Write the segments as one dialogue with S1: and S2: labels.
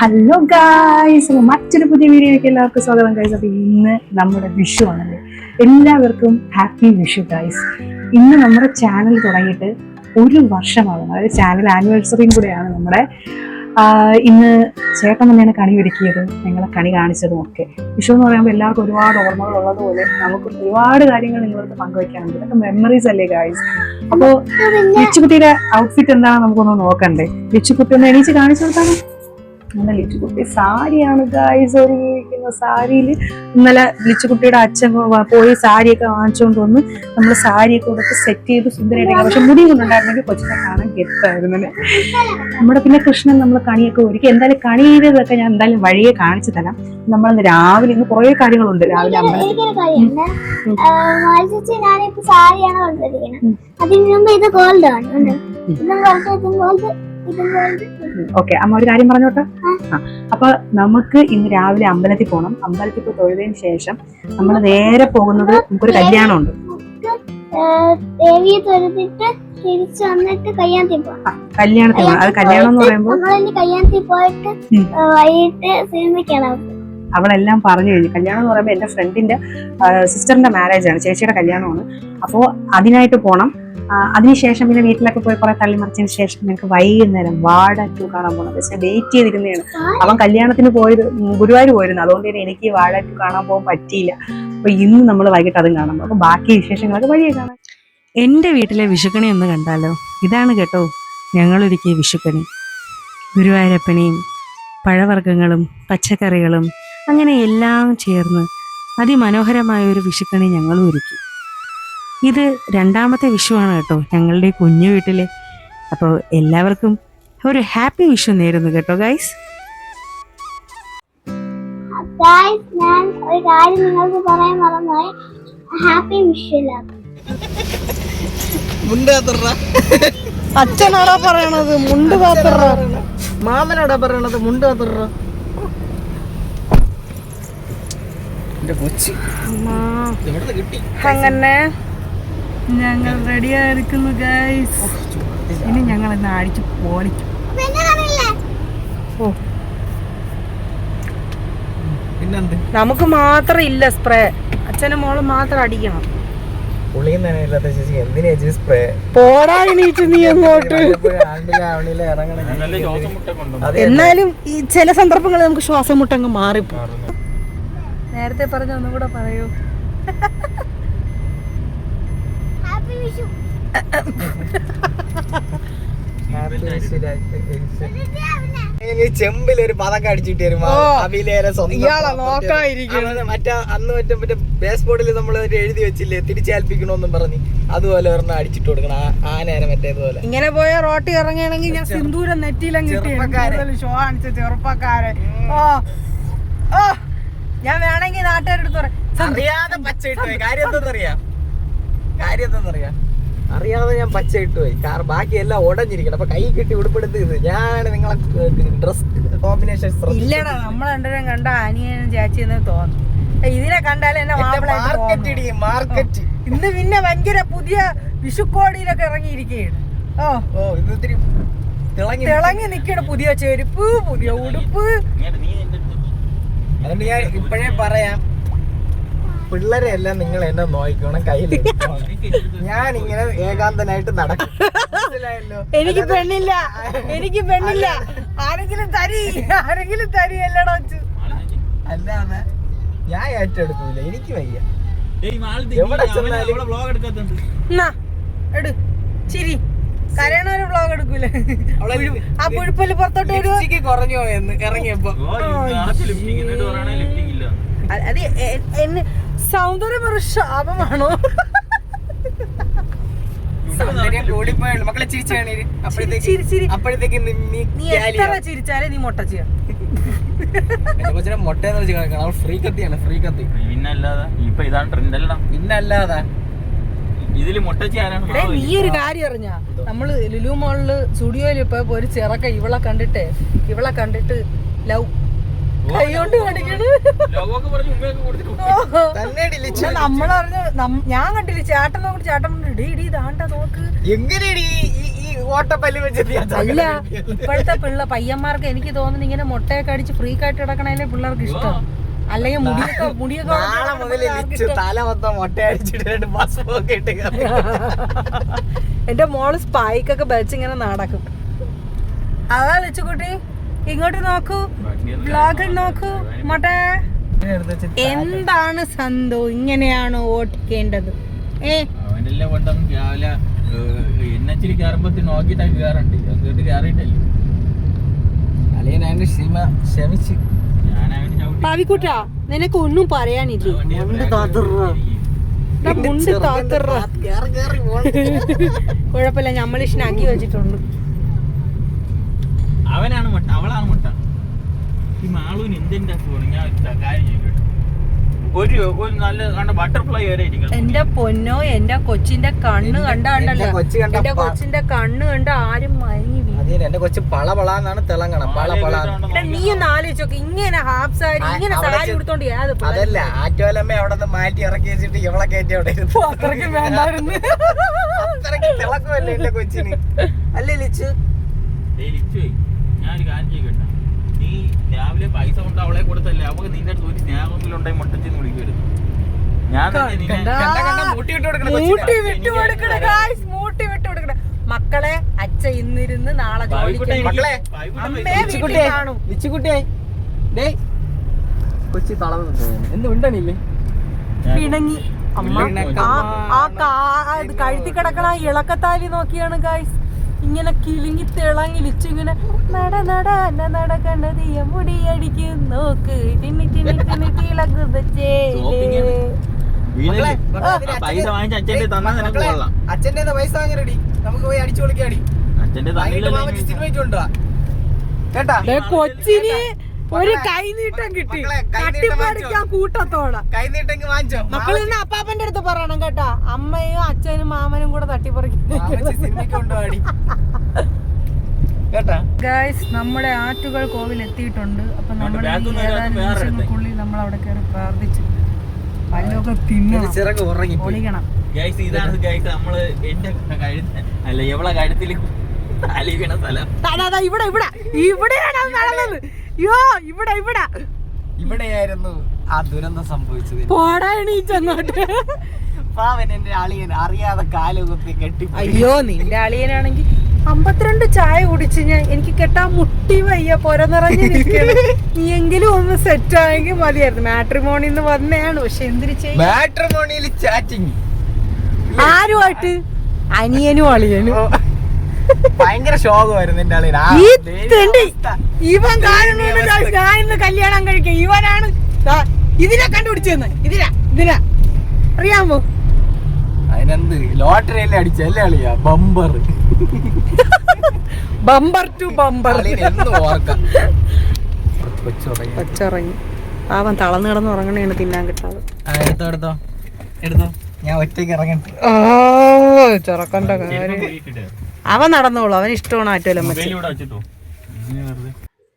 S1: Hello guys, മറ്റൊരു പുതിയ വീഡിയോയ്ക്ക് എല്ലാവർക്കും സ്വാഗതം ഗൈസ്. അപ്പോൾ ഇന്ന് നമ്മുടെ വിഷു ആണല്ലേ. എല്ലാവർക്കും ഹാപ്പി വിഷു ഗൈസ്. ഇന്ന് നമ്മുടെ ചാനൽ തുടങ്ങിയിട്ട് ഒരു വർഷമാകും, അതായത് ചാനൽ ആനിവേഴ്സറിയും കൂടെയാണ് നമ്മുടെ. ഇന്ന് ചേട്ടൻ തന്നെയാണ് കണി ഒരുക്കിയത്, ഞങ്ങളെ കണി കാണിച്ചതും ഒക്കെ. വിഷു എന്ന് പറയുമ്പോൾ എല്ലാവർക്കും ഒരുപാട് ഓർമ്മകൾ ഉള്ളതുപോലെ നമുക്ക് ഒരുപാട് കാര്യങ്ങൾ നിങ്ങൾക്ക് പങ്കുവയ്ക്കാനുണ്ട്. ഇതൊക്കെ മെമ്മറീസ് അല്ലേ ഗായ്സ്. അപ്പോൾ ലിച്ചുകുട്ടിയുടെ ഔട്ട്ഫിറ്റ് എന്താണെന്ന് നമുക്കൊന്ന് നോക്കണ്ടേ. ലിച്ചുകുട്ടി ഒന്ന് എണീച്ച് കാണിച്ചു കൊടുത്താൽ. ഇന്നലെ ലിച്ചുകുട്ടി സാരിയാണ് ഗായ്സ് ഒരുങ്ങിയിരിക്കുന്ന. സാരിയിൽ ഇന്നലെ ലിച്ചുകുട്ടിയുടെ അച്ഛൻ പോയി സാരിയൊക്കെ വാങ്ങിച്ചുകൊണ്ട് വന്ന് നമ്മൾ സാരിയൊക്കെ കൊടുത്ത് സെറ്റ് ചെയ്ത് സുന്ദരമായിട്ട്. പക്ഷെ മുടി കൊണ്ടുണ്ടായിരുന്നെങ്കിൽ കൊച്ചിനെ കാണാൻ ഗെത്തായിരുന്നു. നമ്മുടെ പിന്നെ കൃഷ്ണൻ നമ്മൾ കണിയൊക്കെ ഒരുക്കി. എന്തായാലും കണി ചെയ്തതൊക്കെ ഞാൻ എന്തായാലും വഴിയെ കാണിച്ചു തരാം. നമ്മളിന്ന് രാവിലെ ഇന്ന് കുറേ കാര്യങ്ങളുണ്ട്. രാവിലെ ഓക്കെ അമ്മ ഒരു കാര്യം പറഞ്ഞോട്ടെ. അപ്പൊ നമുക്ക് ഇന്ന് രാവിലെ അമ്പലത്തിൽ പോകണം. അമ്പലത്തിൽ പോയി തൊഴുതിന് ശേഷം നമ്മൾ നേരെ പോകുന്നത്, നമുക്കൊരു കല്യാണമുണ്ട്. കല്യാണത്തിൽ പോകണം. അത് കല്യാണം എന്ന് പറയുമ്പോൾ അവളെല്ലാം പറഞ്ഞു കഴിഞ്ഞു. കല്യാണം എന്ന് പറയുമ്പോൾ എന്റെ ഫ്രണ്ടിന്റെ സിസ്റ്ററിന്റെ മാരേജ് ആണ്, ചേച്ചിയുടെ കല്യാണമാണ്. അപ്പോൾ അതിനായിട്ട് പോകണം. അതിനുശേഷം പിന്നെ വീട്ടിലൊക്കെ പോയി കുറെ തള്ളിമറിച്ചതിന് ശേഷം ഞങ്ങൾക്ക് വൈകുന്നേരം വാട ടു കാണാൻ പോകണം. പക്ഷെ വെയിറ്റ് ചെയ്തിരുന്നതാണ്. അവൻ കല്യാണത്തിന് പോയത് ഗുരുവായൂർ പോയിരുന്നു, അതുകൊണ്ട് തന്നെ എനിക്ക് വാട ടു കാണാൻ പോകാൻ പറ്റിയില്ല. അപ്പൊ ഇന്ന് നമ്മൾ വൈകിട്ട് അതും കാണാം. അപ്പൊ ബാക്കി വിശേഷങ്ങളൊക്കെ വഴിയെ കാണാം. എൻ്റെ വീട്ടിലെ വിഷുക്കണി ഒന്ന് കണ്ടാലോ. ഇതാണ് കേട്ടോ ഞങ്ങളൊരുക്കിയ വിഷുക്കണി. ഗുരുവായൂരപ്പനെയും പഴവർഗ്ഗങ്ങളും പച്ചക്കറികളും അങ്ങനെ എല്ലാം ചേർന്ന് അതിമനോഹരമായ ഒരു വിഷുക്കണി ഞങ്ങളും ഒരുക്കി. ഇത് രണ്ടാമത്തെ വിഷുവാണ് കേട്ടോ ഞങ്ങളുടെ കുഞ്ഞു വീട്ടിലെ. അപ്പോൾ എല്ലാവർക്കും ഒരു ഹാപ്പി വിഷു നേരുന്നു കേട്ടോ ഗൈസ്.
S2: ഞാൻ ഒരു കാര്യം നിങ്ങൾക്ക് പറയാൻ മറന്നുപോയി. ഹാപ്പി വിഷു.
S3: അച്ഛനാടാ പറയണത് മുണ്ട് പാത്ര, മാമനാടാ പറയണത് മുണ്ട് പാത്ര. അങ്ങനെ ഞങ്ങൾ റെഡിയായിരിക്കുന്നു ഗൈസ്. ഇനി ഞങ്ങൾ ഇന്ന് അടിച്ച് പോളിക്കും. നമുക്ക് മാത്രം ഇല്ല സ്പ്രേ, അച്ഛനും മോളും മാത്രം അടിക്കണം. എന്നാലും ഈ ചില സന്ദർഭങ്ങളിൽ നമുക്ക് ശ്വാസം മുട്ടങ്ങ് മാറിപ്പോ. നേരത്തെ പറഞ്ഞ ഒന്നും കൂടെ പറയൂ.
S4: ചെമ്പിലൊരു പതൊക്കെ അടിച്ചിട്ട് വരും. മറ്റേ അന്ന് മറ്റേ ബേസ്ബോർഡിൽ നമ്മൾ എഴുതി വെച്ചില്ലേ തിരിച്ചേൽപ്പിക്കണോന്നും പറഞ്ഞ്, അതുപോലെ ഒരെണ്ണം അടിച്ചിട്ട് കൊടുക്കണം. ആ നേരം മറ്റേതുപോലെ
S3: ഇങ്ങനെ പോയ റോട്ടി ഇറങ്ങുകയാണെങ്കിൽ ഞാൻ സിന്ദൂരം നെറ്റിയിലും ഷോ കാണിച്ച ചെറുപ്പക്കാരെ. ഓ ഞാൻ വേണമെങ്കിൽ നാട്ടുകാരെടുത്ത്
S4: അറിയാതെ പച്ച ഇട്ട് പോയി. കാര്യം എന്തെന്നറിയാം, അറിയാതെ ഞാൻ പച്ച ഇട്ട് പോയി. കാരണം ബാക്കി എല്ലാം ഉടഞ്ഞിരിക്കണം. അപ്പൊ കൈ കിട്ടി ഉടുപ്പെടുത്ത് ഇത് ഞാൻ നിങ്ങളെ ഡ്രസ് കോമ്പിനേഷൻ
S3: ഇല്ലടാ. നമ്മൾ രണ്ടുപേരും കണ്ട അനിയനും ചേച്ചിന്ന് തോന്നുന്നു. ഇതിനെ കണ്ടാലും എന്നെ
S4: മാർക്കറ്റ്
S3: ഇന്ന് പിന്നെ ഭയങ്കര പുതിയ വിഷുക്കോടിയിലൊക്കെ ഇറങ്ങിയിരിക്കുകയാണ്.
S4: ഇത് ഇത്തിരി
S3: തിളങ്ങി നിക്കണ പുതിയ ചെരുപ്പ്, പുതിയ ഉടുപ്പ്.
S4: അതുകൊണ്ട് ഞാൻ ഇപ്പോഴേ പറയാം, പിള്ളേരെ എല്ലാം നിങ്ങൾ എന്നെ നോക്കണം, കയ്യിൽ ഞാൻ ഇങ്ങനെ ഏകാന്തനായിട്ട് നടക്കും.
S3: എനിക്ക് പെണ്ണില്ല. ആരെങ്കിലും തരി എല്ലടോ.
S4: അല്ലാതെ ഞാൻ ഏറ്റെടുക്കൂല, എനിക്ക് വയ്യ. എവിടെ ചെന്നാലും
S3: ചിരി കരയണൊരു വ്ളോഗ് എടുക്കൂലേ. ആ പുഴുപ്പല് പുറത്തോട്ട്
S4: കുറഞ്ഞോ എന്ന് ഇറങ്ങിയപ്പോ
S3: അത് എന്നെ സൗന്ദര്യം ഒരു ശാപമാണോ?
S4: മക്കളെ
S3: അപ്പോഴത്തേക്ക് നീ എത്ര ചിരിച്ചാലേ നീ മൊട്ട ചെയ്യാം.
S4: മൊട്ടയെന്ന് വെച്ച് ഫ്രീ കത്തിയാണ്, ഫ്രീ കത്തി. പിന്നല്ലാതെ
S3: ഇതില് നീ ഒരു കാര്യം അറിഞ്ഞ, നമ്മള് ലുലു മോളില് സ്റ്റുഡിയോയിൽ പോയപ്പോ ഒരു ചെറുക്ക ഇവളെ കണ്ടിട്ട് ലവ് കൈ കൊണ്ട് കാണിക്കണ്.
S4: തന്നെടി ലിച്ചു.
S3: നമ്മളറിഞ്ഞ് ഞാൻ കണ്ടില്ല ചേട്ടൻ നോക്കി ചേട്ടൻ ഇടി ഇടി ഇതാണ്ട നോക്ക്.
S4: എങ്ങനെയാടി ഈ ഓട്ടപ്പല്ലി വെച്ചത്?
S3: അല്ല ഇപ്പോഴത്തെ പയ്യന്മാർക്ക് എനിക്ക് തോന്നുന്നു ഇങ്ങനെ മുട്ടയൊക്കെ അടിച്ച് ഫ്രീ ആയിട്ട് കിടക്കണേലെ പിള്ളേർക്ക് ഇഷ്ടം. അല്ലെങ്കിൽ മുടിയൊക്കെ
S4: നാളെ മുതൽ ലിച്ചു തല മൊത്തം മുട്ട അടിച്ചിട്ട് ബസ് ഒക്കെ ഇട്ട്
S3: എന്റെ മോള് സ്പൈക്കൊക്കെ വെച്ച് ഇങ്ങനെ നടക്കും. അതാ ലിച്ചുകുട്ടി ഇങ്ങോട്ട് നോക്കൂ, ബ്ലോഗിൽ നോക്കൂ. മോട്ടെ എന്താണ് സന്തോ, ഇങ്ങനെയാണോ ഓട്ടിക്കേണ്ടത്?
S5: അവനെല്ലാം കൊണ്ടൊന്നും രാവിലെ എന്നെ കയറുമ്പോ നോക്കിട്ടൊക്കെ കയറണ്ട്, കേട്ട് കയറിയിട്ടല്ലേ.
S4: അല്ലെങ്കിൽ ക്ഷമിച്ച്
S3: പാവിക്കുട്ടാ നിനക്ക് ഒന്നും പറയാനില്ല. കുഴപ്പമില്ല, നമ്മൾ സ്നാക്കി വെച്ചിട്ടുണ്ട്.
S5: അവനാണ് മുട്ട, അവളാണ് മുട്ട. ഈ മാളൂന് എന്തിന്റെ ഞാൻ കാര്യം ചെയ്യട്ടെ. ഒരു നല്ല ബട്ടർഫ്ലൈ വരെ ഇരിക്കണം.
S3: എന്റെ പൊന്നോ, എന്റെ കൊച്ചിന്റെ കണ്ണ് കണ്ടല്ലോ, എന്റെ കൊച്ചിന്റെ കണ്ണ് കണ്ട ആരും മയങ്ങി.
S4: എന്റെ കൊച്ചു പളപളാന്നാണ് തിളങ്ങണം.
S3: നീ ഒന്ന് ആലോചിച്ചോക്കെ, ഇങ്ങനെ ഹാഫ് സാരി ഇങ്ങനെ സാരി കൊടുത്തോണ്ട്
S4: അതല്ല ആറ്റോലമ്മ അവിടെ നിന്ന് മാറ്റി ഇറക്കി വെച്ചിട്ട് ഇവളെ കയറ്റി അവിടെ
S3: അത്രയ്ക്ക് വേണ്ടായിരുന്നു.
S4: അത്രയ്ക്ക് തിളക്കമല്ലേ എന്റെ കൊച്ചിന്, അല്ലേ ലിച്ചു?
S5: ഞാനൊരു കാര്യം ചെയ്യട്ടെ, നീ രാവിലെ പൈസ കൊണ്ട് അവളെ കൊടുത്തല്ലേ, അവക്ക് നിന്റെ അടുത്ത് ഒരു സ്നേഹത്തിലുണ്ടായി മുട്ടച്ചെന്ന് വിളിക്കരുത്. ഞാൻ
S3: മക്കളെ അച്ഛ ഇന്നിരുന്ന് നാളെ
S4: കൊച്ചി തളർന്നു എന്ത് ഉണ്ടണില്ലേ
S3: പിണങ്ങി. അമ്മ കഴുത്തി കിടക്കണ ഇളക്കത്താലി നോക്കിയാണ് ഗായ്സ് ഇങ്ങനെ കിളിങ്ങി തിളങ്ങി ലിച്ചു ഇങ്ങനെ നടക്കണ്ടതിയ മുടിയടിക്കും നോക്ക് തിന്നി തിന്നി തിന്നി തിളങ്ങുന്നേ.
S5: പൈസ വാങ്ങിച്ച അച്ഛന്റെ തന്നാ നിനക്ക് കൊള്ളാം.
S4: അച്ഛന്റെ പൈസ വാങ്ങി നമുക്ക് പോയി അടിച്ചു പൊളിക്കാടി.
S5: അച്ഛന്റെ
S4: കേട്ടാ
S3: കൊച്ചിന് ഒരു കൈനീട്ടം കിട്ടി, തട്ടിപ്പറിക്കാൻ കൂട്ടത്തോടെ.
S4: കൈനീട്ടെങ്കിൽ വാങ്ങിച്ചോ.
S3: മക്കൾ ഇന്ന് അപ്പാപ്പന്റെ അടുത്ത് പറയണം കേട്ടാ, അമ്മയും അച്ഛനും മാമനും കൂടെ തട്ടിപ്പറിക്കും. ഗൈസ് നമ്മുടെ ആറ്റുകൾ കോവിൽ എത്തിയിട്ടുണ്ട്. അപ്പൊ നമ്മൾ നിമിഷങ്ങൾക്കുള്ളിൽ നമ്മൾ അവിടെ കയറി പ്രാർത്ഥിച്ചു പല്ലൊക്കെ തിന്നണം, പൊളിക്കണം.
S5: ഇതാണ് ഗൈസ് നമ്മള് എന്റെ കഴുത്ത് അല്ല എവളെ കഴുത്തില് അലിവീണ സ്ഥലം.
S3: ഇവിടെ ഇവിടെ ഇവിടെയാണ് നടന്നത്. യോ ഇവിടെ ഇവിടെ
S4: ഇവിടെയായിരുന്നു ആ ദുരന്തം സംഭവിച്ചത്.
S3: പോടാ എണീച്ചങ്ങോട്ട്.
S4: പാവൻ എന്റെ അളിയൻ അറിയാതെ കാലുകുത്തി കെട്ടി.
S3: അയ്യോ നിന്റെ അളിയനാണെങ്കിൽ 52 ചായ കുടിച്ച് ഞാൻ എനിക്ക് കെട്ടാൻ മുട്ടി വയ്യ, പൊര നിറഞ്ഞു നിൽക്കണം. നീ എങ്കിലും ഒന്ന് സെറ്റ് ആയെങ്കിൽ മതിയായിരുന്നു. മാട്രിമോണിന്ന് വന്നെയാണ്, പക്ഷെ എന്തിനു ചെയ്യും.
S4: മാട്രിമോണിയിൽ ചാറ്റിങ്
S3: ആരുമായിട്ട്? അനിയനും അളിയനും.
S4: ഭയങ്കര ശോകമായിരുന്നു എന്റെ അളിയൻ.
S3: ഇവൻ കാണുന്നുണ്ട് ഞാൻ ഇന്ന് കല്യാണം കഴിക്കാം. ഇവനാണ് ഇതിനെ കണ്ടുപിടിച്ചെന്ന്. ഇതിനാ അറിയാമോ?
S4: അതിനെന്ത് ലോട്ടറിയല്ലേ അടിച്ചല്ലേ അളിയാ? Bumper
S3: to bumper.
S4: കൊച്ചുറങ്ങി.
S3: അവൻ തളർന്നു കിടന്ന് ഉറങ്ങണേണ് തിന്നാൻ കിട്ടാതെ.
S4: എടുത്തോ ഞാൻ ഒറ്റയ്ക്ക് ഇറങ്ങട്ടെ.
S3: ചെറുക്കണ്ട കാര്യം അവൻ നടന്നോളൂ, അവൻ ഇഷ്ടമാണ് ആറ്റുവല്ലം.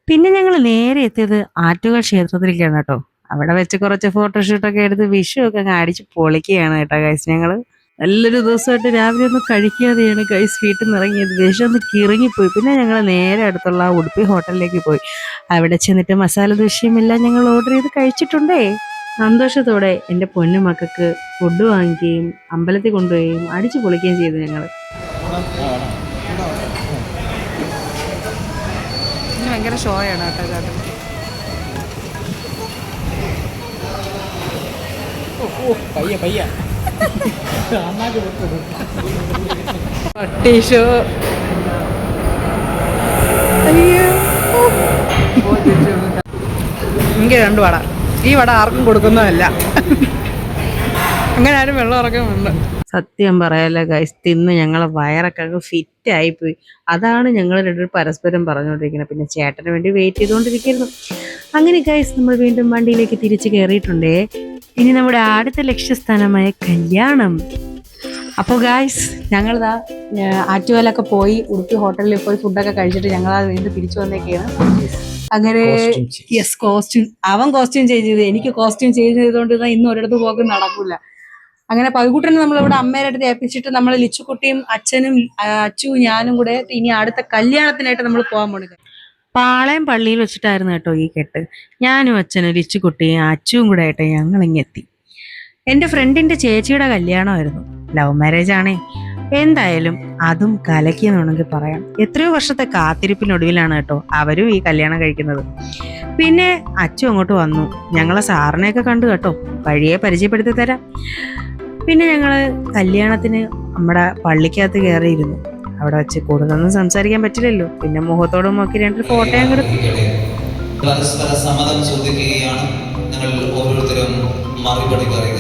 S3: പിന്നെ ഞങ്ങൾ നേരെ എത്തിയത് ആറ്റുകൾ ക്ഷേത്രത്തിലേക്കാണ് കേട്ടോ. അവിടെ വെച്ച് കുറച്ച് ഫോട്ടോഷൂട്ടൊക്കെ എടുത്ത് വിഷു ഒക്കെ അങ്ങ് അടിച്ച് പൊളിക്കുകയാണ് കേട്ടോ ഗൈസ്. ഞങ്ങൾ നല്ലൊരു ദിവസമായിട്ട് രാവിലെ ഒന്ന് കഴിക്കാതെയാണ് ഗൈസ് വീട്ടിൽ നിന്ന് ഇറങ്ങിയത്. വിഷം ഒന്ന് കിറങ്ങിപ്പോയി. പിന്നെ ഞങ്ങൾ നേരെ അടുത്തുള്ള ഉടുപ്പി ഹോട്ടലിലേക്ക് പോയി. അവിടെ ചെന്നിട്ട് മസാല ദോശയുമെല്ലാം ഞങ്ങൾ ഓർഡർ ചെയ്ത് കഴിച്ചിട്ടുണ്ടേ. സന്തോഷത്തോടെ എൻ്റെ പൊന്നു മക്കൾക്ക് ഫുഡ് വാങ്ങിക്കുകയും അമ്പലത്തിൽ കൊണ്ടുപോവുകയും അടിച്ചു പൊളിക്കുകയും ചെയ്തു ഞങ്ങൾ. ഭയങ്കര ഷോയാണ് കേട്ടോ ചേട്ടൻ. പട്ടീഷോ എനിക്ക് 2 വട. ഈ വട ആർക്കും കൊടുക്കുന്നതല്ല. അങ്ങനെ ആരും വെള്ളം ഇറക്കുന്നുണ്ട്. സത്യം പറയാല്ല ഗൈസ്, തിന്ന് ഞങ്ങളെ വയറൊക്കെ ഫിറ്റ് ആയിപ്പോയി. അതാണ് ഞങ്ങൾ രണ്ടുപേരും പരസ്പരം പറഞ്ഞുകൊണ്ടിരിക്കുന്നത്. പിന്നെ ചേട്ടന് വേണ്ടി വെയിറ്റ് ചെയ്തുകൊണ്ടിരിക്കുന്നു. അങ്ങനെ ഗൈസ് നമ്മൾ വീണ്ടും വണ്ടിയിലേക്ക് തിരിച്ചു കയറിയിട്ടുണ്ടേ. ഇനി നമ്മുടെ അടുത്ത ലക്ഷ്യസ്ഥാനമായ കല്യാണം. അപ്പോൾ ഗൈസ് ഞങ്ങളിതാ ആറ്റുകാലൊക്കെ പോയി ഉടുപ്പി ഹോട്ടലിൽ പോയി ഫുഡൊക്കെ കഴിച്ചിട്ട് ഞങ്ങളത് വീണ്ടും തിരിച്ചു വന്നേക്കാണ്.
S1: അങ്ങനെ
S4: Costume change.
S1: യെസ്, കോസ്റ്റ്യൂം അവൻ കോസ്റ്റ്യൂം ചേഞ്ച് ചെയ്ത്, എനിക്ക് കോസ്റ്റ്യൂം ചേഞ്ച് ചെയ്തുകൊണ്ട് ഇന്ന് ഒരിടത്ത് പോക്ക് നടക്കൂല. അങ്ങനെ പകുകൂട്ടനെ നമ്മളിവിടെ അമ്മേടെ അടുത്ത് ഏൽപ്പിച്ചിട്ട് നമ്മൾ ലിച്ചുക്കുട്ടിയും അച്ഛനും അച്ചുവും ഞാനും കൂടെ ഇനി അടുത്ത കല്യാണത്തിനായിട്ട് നമ്മൾ പോകാൻ പോണത്.
S3: പാളയം പള്ളിയിൽ വെച്ചിട്ടായിരുന്നു കേട്ടോ ഈ കെട്ട്. ഞാനും അച്ഛനും ലിച്ചുകുട്ടിയും അച്ചുവും കൂടെ ആയിട്ട് ഞങ്ങൾ ഇങ്ങെത്തി. എൻ്റെ ഫ്രണ്ടിന്റെ ചേച്ചിയുടെ കല്യാണമായിരുന്നു, ലവ് മാരേജ് ആണേ. എന്തായാലും അതും കലക്കിയെന്ന് വേണമെങ്കിൽ പറയാം. എത്രയോ വർഷത്തെ കാത്തിരിപ്പിനൊടുവിലാണ് കേട്ടോ അവരും ഈ കല്യാണം കഴിക്കുന്നത്. പിന്നെ അച്ചു അങ്ങോട്ട് വന്നു, ഞങ്ങളെ സാറിനെയൊക്കെ കണ്ടു കേട്ടോ, വഴിയെ പരിചയപ്പെടുത്തി തരാം. പിന്നെ ഞങ്ങള് കല്യാണത്തിന് നമ്മുടെ പള്ളിക്കകത്ത് കയറിയിരുന്നു. അവിടെ വെച്ച് കൂടുതലൊന്നും സംസാരിക്കാൻ പറ്റില്ലല്ലോ, പിന്നെ മുഖത്തോടും നോക്കി 2 ഫോട്ടോയും എടുത്തു.
S6: പരസ്പര സമ്മതം ചോദിക്കുകയാണ്. നിങ്ങൾ ഓരോരുത്തരും മറുപടി പറയുക.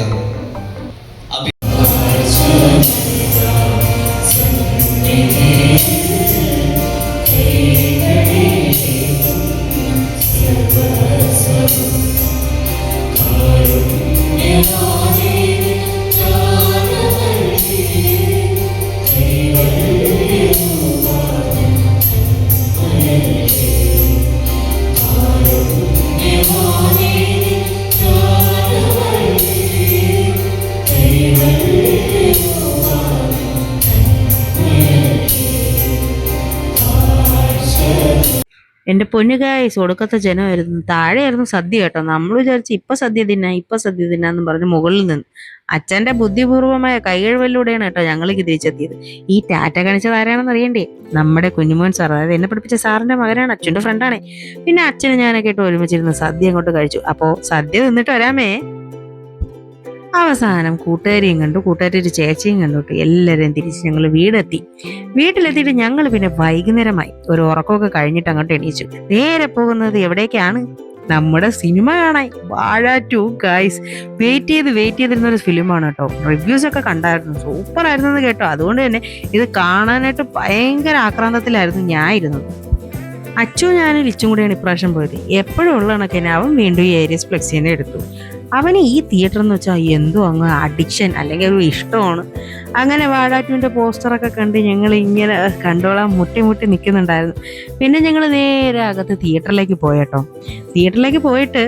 S3: എന്റെ പൊന്നുകായസ് ഒടുക്കത്തെ ജനമായിരുന്നു. താഴെയായിരുന്നു സദ്യ കേട്ടോ. നമ്മൾ വിചാരിച്ചു ഇപ്പൊ സദ്യ തിന്നാന്ന് പറഞ്ഞ് മുകളിൽ നിന്ന് അച്ഛന്റെ ബുദ്ധിപൂർവമായ കൈകഴിവലിലൂടെയാണ് കേട്ടോ ഞങ്ങൾക്ക് തിരിച്ചെത്തിയത്. ഈ ടാറ്റ കാണിച്ചത് ആരാണെന്ന് അറിയണ്ടേ? നമ്മുടെ കുഞ്ഞുമോൻ സാർ, അതായത് എന്നെ പഠിപ്പിച്ച സാറിന്റെ മകനാണ്, അച്ഛൻ്റെ ഫ്രണ്ടാണ്. പിന്നെ അച്ഛനും ഞാനൊക്കെ ആയിട്ട് ഒരുമിച്ചിരുന്ന് സദ്യ അങ്ങോട്ട് കഴിച്ചു. അപ്പോ സദ്യ തിന്നിട്ട് വരാമേ. അവസാനം കൂട്ടുകാരിയും കണ്ടു, കൂട്ടുകാരി ചേച്ചിയും കണ്ടു. എല്ലാവരെയും തിരിച്ച് ഞങ്ങൾ വീട്ടിലെത്തിയിട്ട് ഞങ്ങൾ പിന്നെ വൈകുന്നേരമായി ഒരു ഉറക്കമൊക്കെ കഴിഞ്ഞിട്ട് അങ്ങോട്ട് എണീച്ചു. നേരെ പോകുന്നത് എവിടേക്കാണ്? നമ്മുടെ സിനിമ കാണാൻ, വാഴ 2 ഗൈസ്. വെയിറ്റ് ചെയ്തിരുന്ന ഒരു ഫിലിമാണ് കേട്ടോ. റിവ്യൂസ് ഒക്കെ കണ്ടായിരുന്നു, സൂപ്പർ ആയിരുന്നു എന്ന് കേട്ടോ. അതുകൊണ്ട് തന്നെ ഇത് കാണാനായിട്ട് ഭയങ്കര ആക്രാന്തത്തിലായിരുന്നു ഞാൻ ഇരുന്നത്. അച്ചും ഞാനും ലിച്ചും കൂടെയാണ് ഇപ്രാവശ്യം പോയത്. എപ്പോഴും ഉള്ള കണക്കിന് അവൻ വീണ്ടും ഈ ഏരിയസ് ഫ്ലെക്സിനെ എടുത്തു. അവന് ഈ തിയേറ്റർ എന്ന് വെച്ചാൽ എന്തോ അങ്ങ് അഡിക്ഷൻ അല്ലെങ്കിൽ ഒരു ഇഷ്ടമാണ്. അങ്ങനെ വാഴ 2ന്റെ പോസ്റ്ററൊക്കെ കണ്ട് ഞങ്ങൾ ഇങ്ങനെ കണ്ടോളാൻ മുട്ടി നിൽക്കുന്നുണ്ടായിരുന്നു. പിന്നെ ഞങ്ങൾ നേരെ അകത്ത് തിയേറ്ററിലേക്ക് പോയേട്ടോ. തിയേറ്ററിലേക്ക് പോയിട്ട്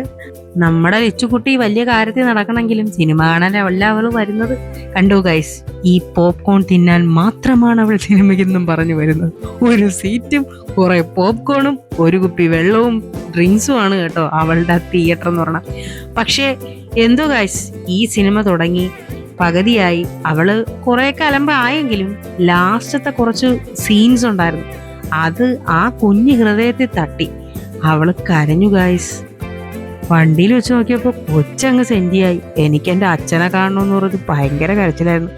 S3: നമ്മുടെ ലിച്ചുകുട്ടി വലിയ കാര്യത്തിൽ നടക്കണമെങ്കിലും സിനിമ കാണാൻ അവൾ വരുന്നത് കണ്ടു ഗൈസ്. ഈ പോപ്കോൺ തിന്നാൻ മാത്രമാണ് അവൾ സിനിമയ്ക്കെന്നും പറഞ്ഞു വരുന്നത്. ഒരു സീറ്റും കുറെ പോപ്കോണും ഒരു കുപ്പി വെള്ളവും ഡ്രിങ്ക്സും ആണ് കേട്ടോ അവളുടെ തിയേറ്റർ എന്ന് പറഞ്ഞാൽ. പക്ഷേ എന്തോ ഗൈസ്, ഈ സിനിമ തുടങ്ങി പകുതിയായി അവള് കുറെയൊക്കെ അലമ്പായെങ്കിലും ലാസ്റ്റത്തെ കുറച്ച് സീൻസ് ഉണ്ടായിരുന്നു, അത് ആ കുഞ്ഞു ഹൃദയത്തിൽ തട്ടി. അവള് കരഞ്ഞു ഗൈസ്. വണ്ടിയിൽ വെച്ച് നോക്കിയപ്പോൾ കൊച്ചങ്ങ് സെന്റിയായി. എനിക്ക് എൻ്റെ അച്ഛനെ കാണണമെന്ന് പറഞ്ഞത് ഭയങ്കര കരച്ചിലായിരുന്നു.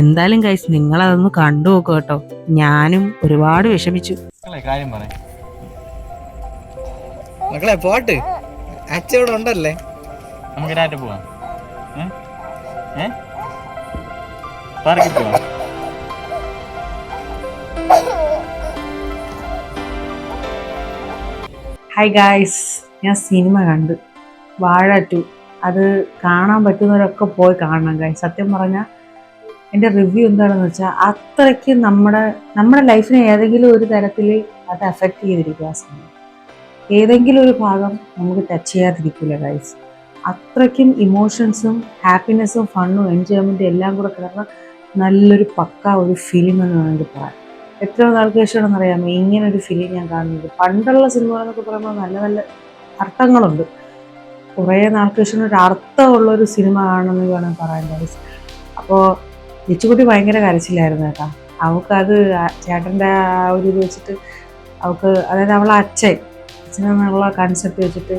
S3: എന്തായാലും ഗൈസ് നിങ്ങളതൊന്ന് കണ്ടു നോക്കുക കേട്ടോ. ഞാനും ഒരുപാട് വിഷമിച്ചു.
S5: കാര്യം പറയാം
S4: മക്കളെ പോട്ട്, അച്ഛൻ ഇവിടെ ഉണ്ടല്ലേ,
S5: നമുക്ക് രാത്രി പോവാം. പാർക്കിൽ പോവാം.
S1: ഹായ് ഗായ്സ്, ഞാൻ സിനിമ കണ്ടു, വാഴ 2. അത് കാണാൻ പറ്റുന്നവരൊക്കെ പോയി കാണണം ഗായ്സ്. സത്യം പറഞ്ഞാൽ എൻ്റെ റിവ്യൂ എന്താണെന്ന് വെച്ചാൽ അത്രയ്ക്ക് നമ്മുടെ ലൈഫിനെ ഏതെങ്കിലും ഒരു തരത്തിൽ അത് അഫക്റ്റ് ചെയ്തിരിക്കുക. ആ സിനിമ ഏതെങ്കിലും ഒരു ഭാഗം നമുക്ക് ടച്ച് ചെയ്യാതിരിക്കില്ല ഗൈസ്. അത്രയ്ക്കും ഇമോഷൻസും ഹാപ്പിനെസ്സും ഫണ്ണും എൻജോയ്മെൻറ്റും എല്ലാം കൂടെ കിടന്ന നല്ലൊരു പക്ക ഒരു ഫിലിം എന്ന് വേണമെങ്കിൽ പറയാം. എത്ര നാൾക്ക് ശേഷമാണെന്ന് അറിയാമോ ഇങ്ങനൊരു ഫിലിം ഞാൻ കാണുന്നത്. പണ്ടുള്ള സിനിമകളെന്നൊക്കെ പറയുമ്പോൾ നല്ല നല്ല അർത്ഥങ്ങളുണ്ട്. കുറേ നാൾക്ക് ശേഷം ഒരു അർത്ഥമുള്ളൊരു സിനിമ കാണണമെന്ന് വേണം പറയാൻ ഗൈസ്. അപ്പോൾ ലിച്ചുകുട്ടി ഭയങ്കര കരച്ചിലായിരുന്നു കേട്ടോ. അവൾക്കത് ചേട്ടൻ്റെ ആ ഒരു ഇത് വെച്ചിട്ട് അവൾക്ക്, അതായത് അവളെ അച്ഛനെന്നുള്ള കൺസെപ്റ്റ് വെച്ചിട്ട്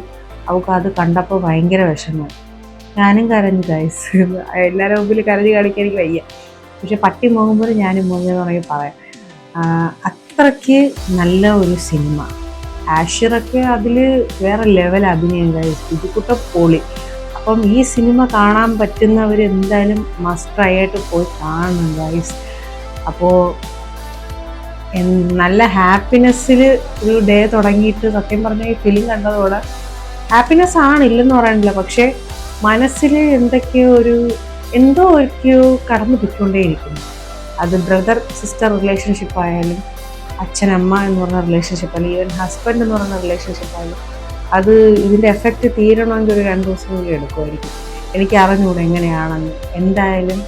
S1: അവൾക്ക് അത് കണ്ടപ്പോൾ ഭയങ്കര വിഷമമായി. ഞാനും കരഞ്ഞു ഗൈസ്. എല്ലാവരും മുമ്പിൽ കരഞ്ഞ് കാണിക്കാൻ എനിക്ക് വയ്യ, പക്ഷെ പട്ടി പോകുമ്പോൾ ഞാനും പോകുന്നതെന്ന് വേണമെങ്കിൽ പറയാം. അത്രയ്ക്ക് നല്ല ഒരു സിനിമ. ആഷിറൊക്കെ അതിൽ വേറെ ലെവൽ അഭിനയം ഗൈസ്. ഇതിക്കുട്ട പൊളി. അപ്പം ഈ സിനിമ കാണാൻ പറ്റുന്നവർ എന്തായാലും മസ്റ്റ് ട്രൈ ആയിട്ട് പോയി കാണണം ഗൈസ്. അപ്പോൾ നല്ല ഹാപ്പിനെസ്സിൽ ഒരു ഡേ തുടങ്ങിയിട്ട് സത്യം പറഞ്ഞാൽ ഈ ഫിലിം കണ്ടതോടെ ഹാപ്പിനെസ് ആണ്, ഇല്ലെന്ന് പറയാനില്ല, പക്ഷേ മനസ്സിൽ എന്തോ ഒരിക്കയോ കടന്നു പൊയ്ക്കൊണ്ടേയിരിക്കുന്നു. അത് ബ്രദർ സിസ്റ്റർ റിലേഷൻഷിപ്പ് ആയാലും അച്ഛനമ്മ എന്ന് പറഞ്ഞ റിലേഷൻഷിപ്പ് അല്ലെങ്കിൽ ഈവൻ ഹസ്ബൻഡ് എന്ന് പറയുന്ന റിലേഷൻഷിപ്പ് ആയാലും അത് ഇതിൻ്റെ എഫക്റ്റ് തീരണമെങ്കിൽ ഒരു 2 ദിവസം കൂടി എടുക്കുമായിരിക്കും. എനിക്ക് അറിഞ്ഞൂടെ എങ്ങനെയാണെന്ന്. എന്തായാലും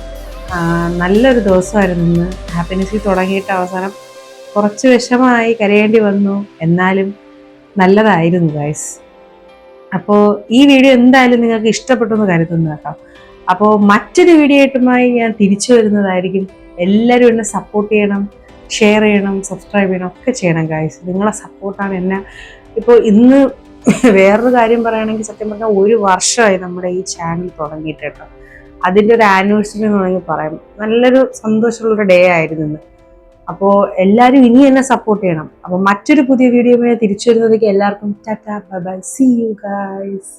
S1: നല്ലൊരു ദിവസമായിരുന്നു ഇന്ന്. ഹാപ്പിനെസ്സിൽ തുടങ്ങിയിട്ട് അവസാനം കുറച്ച് വിഷമമായി, കരയേണ്ടി വന്നു. എന്നാലും നല്ലതായിരുന്നു ഗൈസ്. അപ്പോൾ ഈ വീഡിയോ എന്തായാലും നിങ്ങൾക്ക് ഇഷ്ടപ്പെട്ടു എന്ന് കരുതുന്നു കേട്ടോ. അപ്പോൾ മറ്റൊരു വീഡിയോ ആയിട്ടുമായി ഞാൻ തിരിച്ചു വരുന്നതായിരിക്കും. എല്ലാവരും എന്നെ സപ്പോർട്ട് ചെയ്യണം, ഷെയർ ചെയ്യണം, സബ്സ്ക്രൈബ് ചെയ്യണം, ഒക്കെ ചെയ്യണം ഗൈസ്. നിങ്ങളെ സപ്പോർട്ടാണ് എന്നെ. ഇപ്പോൾ ഇന്ന് വേറൊരു കാര്യം പറയുകയാണെങ്കിൽ സത്യം പറഞ്ഞാൽ 1 വർഷമായി നമ്മുടെ ഈ ചാനൽ തുടങ്ങിയിട്ട് കേട്ടോ. അതിൻ്റെ ഒരു ആനിവേഴ്സറി എന്ന് വേണമെങ്കിൽ പറയാം. നല്ലൊരു സന്തോഷമുള്ളൊരു ഡേ ആയിരുന്നു ഇന്ന്. അപ്പോൾ എല്ലാവരും ഇനി എന്നെ സപ്പോർട്ട് ചെയ്യണം. അപ്പോൾ മറ്റൊരു പുതിയ വീഡിയോ തിരിച്ചു വരുന്നതൊക്കെ എല്ലാവർക്കും tata bye bye, see you guys.